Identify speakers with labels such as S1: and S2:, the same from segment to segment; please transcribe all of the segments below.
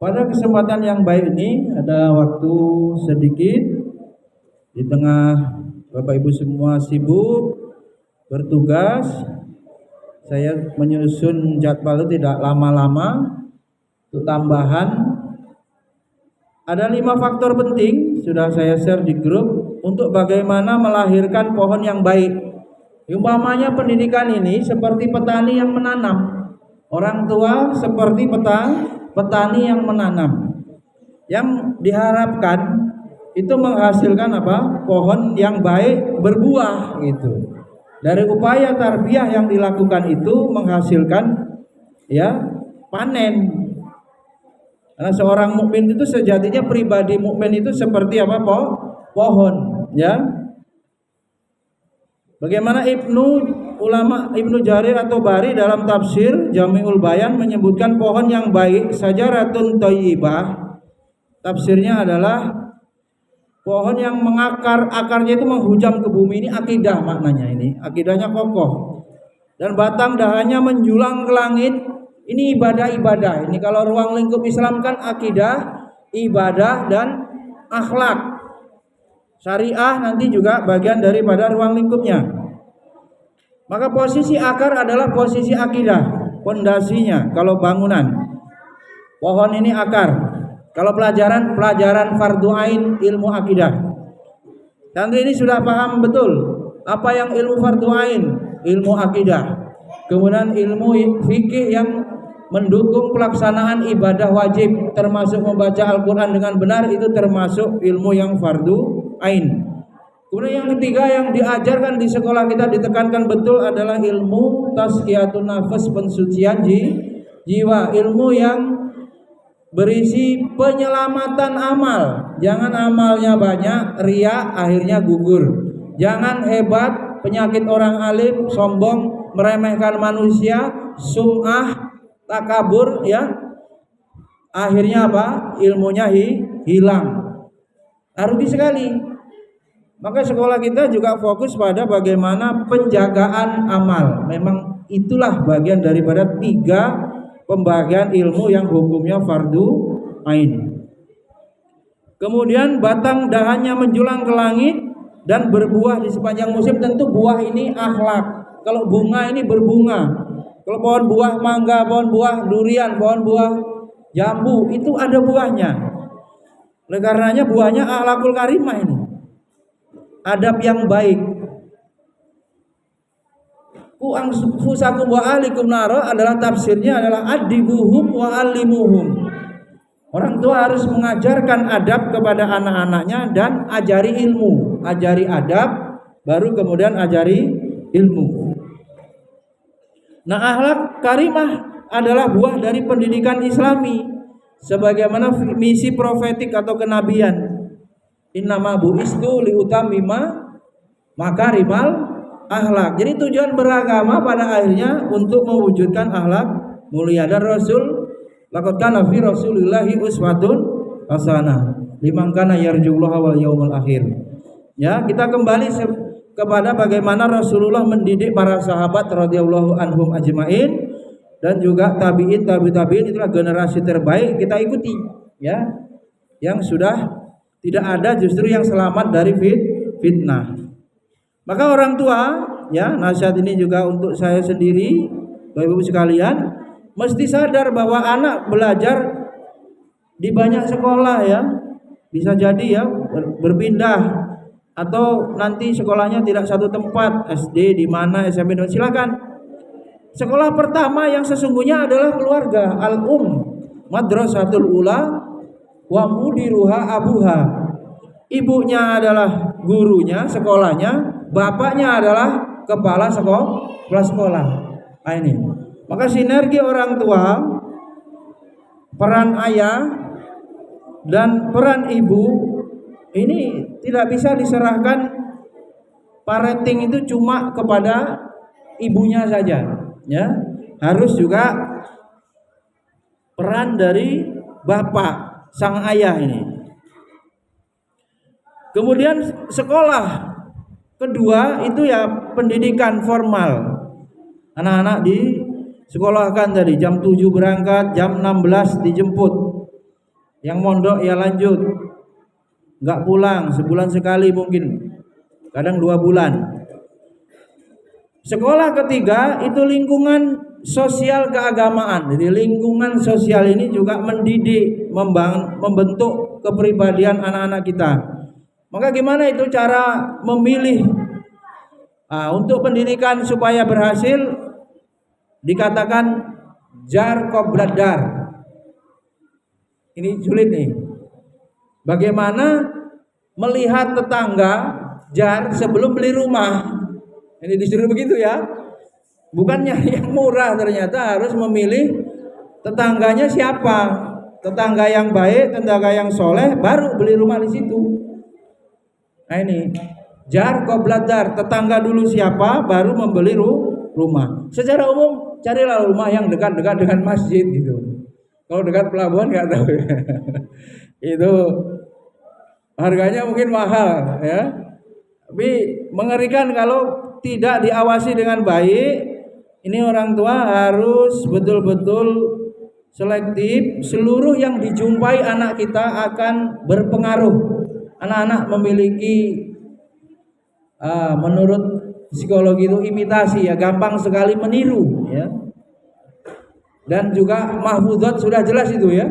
S1: Pada kesempatan yang baik ini ada waktu sedikit di tengah Bapak Ibu semua sibuk bertugas. Saya menyusun jadwal tidak lama-lama. Untuk tambahan ada 5 faktor penting sudah saya share di grup untuk bagaimana melahirkan pohon yang baik. Umpamanya pendidikan ini seperti petani yang menanam. Orang tua seperti petani yang menanam. Yang diharapkan itu menghasilkan apa? Pohon yang baik berbuah gitu. Dari upaya tarbiyah yang dilakukan itu menghasilkan ya panen. Karena seorang mukmin itu sejatinya pribadi mukmin itu seperti apa? Pohon, ya. Bagaimana Ibnu Jarir atau Bari dalam tafsir Jami'ul Bayan menyebutkan pohon yang baik sajaratun thayyibah. Tafsirnya adalah pohon yang mengakar, akarnya itu menghujam ke bumi. Ini akidah maknanya ini. Akidahnya kokoh. Dan batang dahannya menjulang ke langit. Ini ibadah-ibadah. Ini kalau ruang lingkup Islam kan akidah, ibadah dan akhlak. Syariah nanti juga bagian daripada ruang lingkupnya. Maka posisi akar adalah posisi akidah, pondasinya kalau bangunan. Pohon ini akar. Kalau pelajaran fardu ain ilmu akidah. Nanti ini sudah paham betul apa yang ilmu fardu ain, ilmu akidah. Kemudian ilmu fikih yang mendukung pelaksanaan ibadah wajib termasuk membaca Al-Qur'an dengan benar, itu termasuk ilmu yang fardu ain. Kemudian yang ketiga yang diajarkan di sekolah kita ditekankan betul adalah ilmu tazkiyatun nafas, pensucian jiwa, ilmu yang berisi penyelamatan amal. Jangan amalnya banyak, riya akhirnya gugur. Jangan hebat, penyakit orang alim, sombong, meremehkan manusia, sum'ah, takabur, ya. Akhirnya apa? Ilmunya hilang. Rugi sekali. Maka sekolah kita juga fokus pada bagaimana penjagaan amal. Memang itulah bagian daripada 3 pembagian ilmu yang hukumnya fardu ain. Kemudian batang dahannya menjulang ke langit dan berbuah di sepanjang musim. Tentu buah ini akhlak. Kalau bunga ini berbunga. Kalau pohon buah mangga, pohon buah durian, pohon buah jambu itu ada buahnya. Oleh karenanya buahnya akhlakul karimah ini. Adab yang baik. Ku anfusakum wa ahlikum naro adalah tafsirnya adalah adibuhum wa alimuhum. Orang tua harus mengajarkan adab kepada anak-anaknya dan ajari ilmu, ajari adab, baru kemudian ajari ilmu. Nah, akhlak karimah adalah buah dari pendidikan Islami, sebagaimana misi profetik atau kenabian. Innama bu'istu liutamima makarimal akhlak. Jadi tujuan beragama pada akhirnya untuk mewujudkan akhlak mulia. Dan Rasul laqad kana fi Rasulillahi uswatun hasanah liman kana yarjullaha wal yaumil akhir. Ya, kita kembali kepada bagaimana Rasulullah mendidik para sahabat radhiyallahu anhum ajmain dan juga tabi'in, tabi'in itulah generasi terbaik, kita ikuti, ya. Yang sudah tidak ada justru yang selamat dari fitnah. Maka orang tua, ya, nasihat ini juga untuk saya sendiri, Bapak Ibu sekalian, mesti sadar bahwa anak belajar di banyak sekolah, ya. Bisa jadi ya berpindah atau nanti sekolahnya tidak satu tempat, SD di mana, SMP, silakan. Sekolah pertama yang sesungguhnya adalah keluarga, madrasatul ula wa mudiruha abuha. Ibunya adalah gurunya sekolahnya, bapaknya adalah kepala sekolah. Nah, ini. Maka sinergi orang tua, peran ayah dan peran ibu ini tidak bisa diserahkan parenting itu cuma kepada ibunya saja, ya. Harus juga peran dari bapak, sang ayah ini. Kemudian sekolah kedua itu ya pendidikan formal. Anak-anak disekolahkan tadi jam 7 berangkat, jam 16 dijemput. Yang mondok ya lanjut, nggak pulang, sebulan sekali mungkin, kadang 2 bulan. Sekolah ketiga itu lingkungan sosial keagamaan. Jadi lingkungan sosial ini juga mendidik, membentuk kepribadian anak-anak kita. Maka gimana itu cara memilih untuk pendidikan supaya berhasil? Dikatakan jar qoblat dar. Ini sulit nih. Bagaimana melihat tetangga jar sebelum beli rumah? Ini disuruh begitu ya. Bukannya yang murah, ternyata harus memilih tetangganya siapa. Tetangga yang baik, tetangga yang soleh, baru beli rumah di situ. Nah ini jar qoblat dar, tetangga dulu siapa, baru membeli rumah. Secara umum carilah rumah yang dekat-dekat dengan masjid gitu. Kalau dekat pelabuhan nggak tahu ya. Itu harganya mungkin mahal ya. Tapi mengerikan kalau tidak diawasi dengan baik. Ini orang tua harus betul-betul selektif. Seluruh yang dijumpai anak kita akan berpengaruh. Anak-anak memiliki menurut psikologi itu imitasi ya, gampang sekali meniru ya. Dan juga mahfudzat sudah jelas itu ya.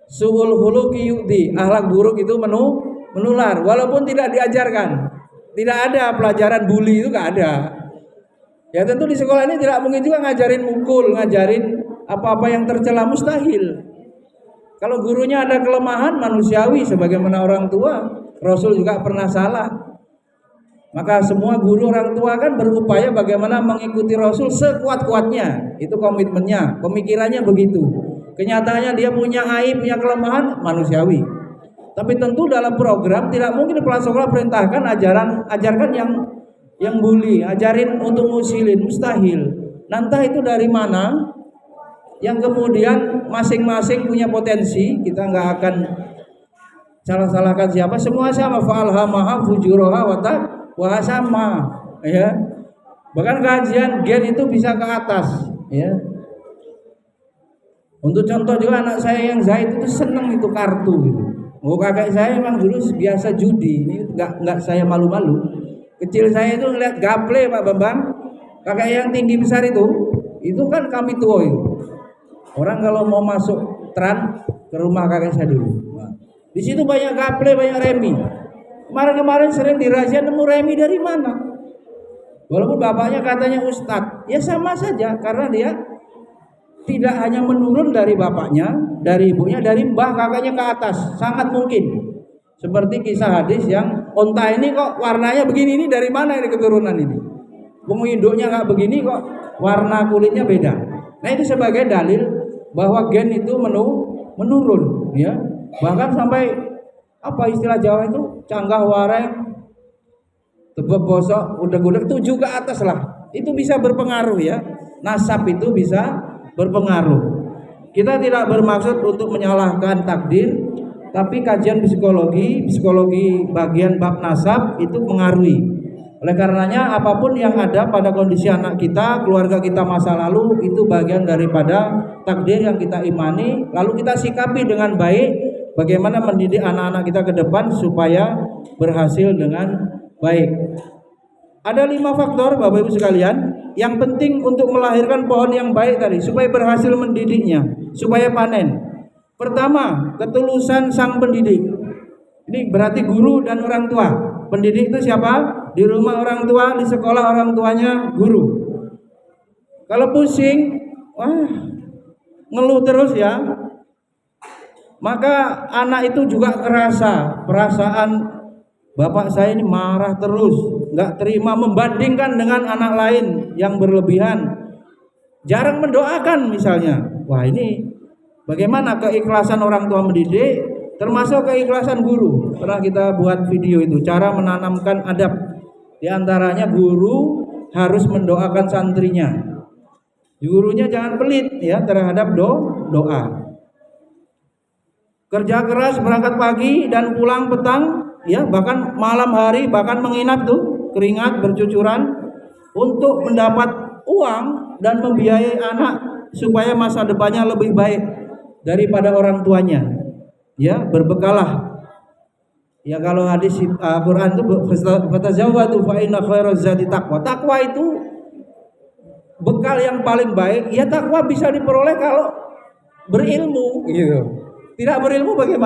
S1: Su'ul khuluqi yu'di, akhlak buruk itu menular walaupun tidak diajarkan. Tidak ada pelajaran bully, itu nggak ada. Ya tentu di sekolah ini tidak mungkin juga ngajarin mukul, ngajarin apa-apa yang tercela, mustahil. Kalau gurunya ada kelemahan manusiawi sebagaimana orang tua, Rasul juga pernah salah. Maka semua guru orang tua kan berupaya bagaimana mengikuti Rasul sekuat-kuatnya. Itu komitmennya, pemikirannya begitu. Kenyataannya dia punya aib, punya kelemahan, manusiawi. Tapi tentu dalam program tidak mungkin kepala sekolah perintahkan ajarkan yang bully, ajarin untuk ngusilin, mustahil. Nanti itu dari mana? Yang kemudian masing-masing punya potensi, kita nggak akan salah-salahkan siapa, semua sama. Fa'alhamaha fujuraha wa sama, ya. Bahkan kajian gen itu bisa ke atas, ya. Untuk contoh juga anak saya yang Zaid itu seneng itu kartu gitu. Oh kakak saya memang dulu biasa judi, ini nggak saya malu-malu. Kecil saya itu ngeliat gaple Pak Bambang, kakak yang tinggi besar itu kan kami tua itu. Orang kalau mau masuk tran ke rumah kakak saya dulu, nah, di situ banyak gaple, banyak remi. Kemarin sering dirazia, nemu remi dari mana? Walaupun bapaknya katanya ustadz, ya sama saja karena dia tidak hanya menurun dari bapaknya, dari ibunya, dari mbah kakaknya ke atas, sangat mungkin. Seperti kisah hadis yang onta ini kok warnanya begini, ini dari mana ini keturunan ini? Wong induknya nggak begini kok warna kulitnya beda. Nah itu sebagai dalil bahwa gen itu menurun, ya. Bahkan sampai apa istilah Jawa itu canggah wareng, tebak bosok, udah 7 ke atas lah. Itu bisa berpengaruh ya. Nasab itu bisa berpengaruh. Kita tidak bermaksud untuk menyalahkan takdir, tapi kajian psikologi bagian bab nasab itu mengaruhi. Oleh karenanya apapun yang ada pada kondisi anak kita, keluarga kita masa lalu, itu bagian daripada takdir yang kita imani. Lalu kita sikapi dengan baik, bagaimana mendidik anak-anak kita ke depan supaya berhasil dengan baik. Ada 5 faktor Bapak Ibu sekalian yang penting untuk melahirkan pohon yang baik tadi, supaya berhasil mendidiknya, supaya panen. Pertama, ketulusan sang pendidik. Ini berarti guru dan orang tua. Pendidik itu siapa? Di rumah orang tua, di sekolah orang tuanya guru. Kalau pusing, ngeluh terus ya, maka anak itu juga kerasa perasaan bapak saya ini marah terus, nggak terima, membandingkan dengan anak lain yang berlebihan, jarang mendoakan misalnya. Wah ini bagaimana keikhlasan orang tua mendidik, termasuk keikhlasan guru. Pernah kita buat video itu, cara menanamkan adab. Di antaranya guru harus mendoakan santrinya. Gurunya jangan pelit ya terhadap doa. Kerja keras, berangkat pagi dan pulang petang, ya bahkan malam hari, bahkan menginap tuh, keringat bercucuran untuk mendapat uang dan membiayai anak supaya masa depannya lebih baik daripada orang tuanya. Ya, berbekalah. Ya kalau hadis Quran itu fatazawwadu fa inna khairaz zadi taqwa. Takwa itu bekal yang paling baik. Ya takwa bisa diperoleh kalau berilmu gitu. Tidak berilmu bagaimana?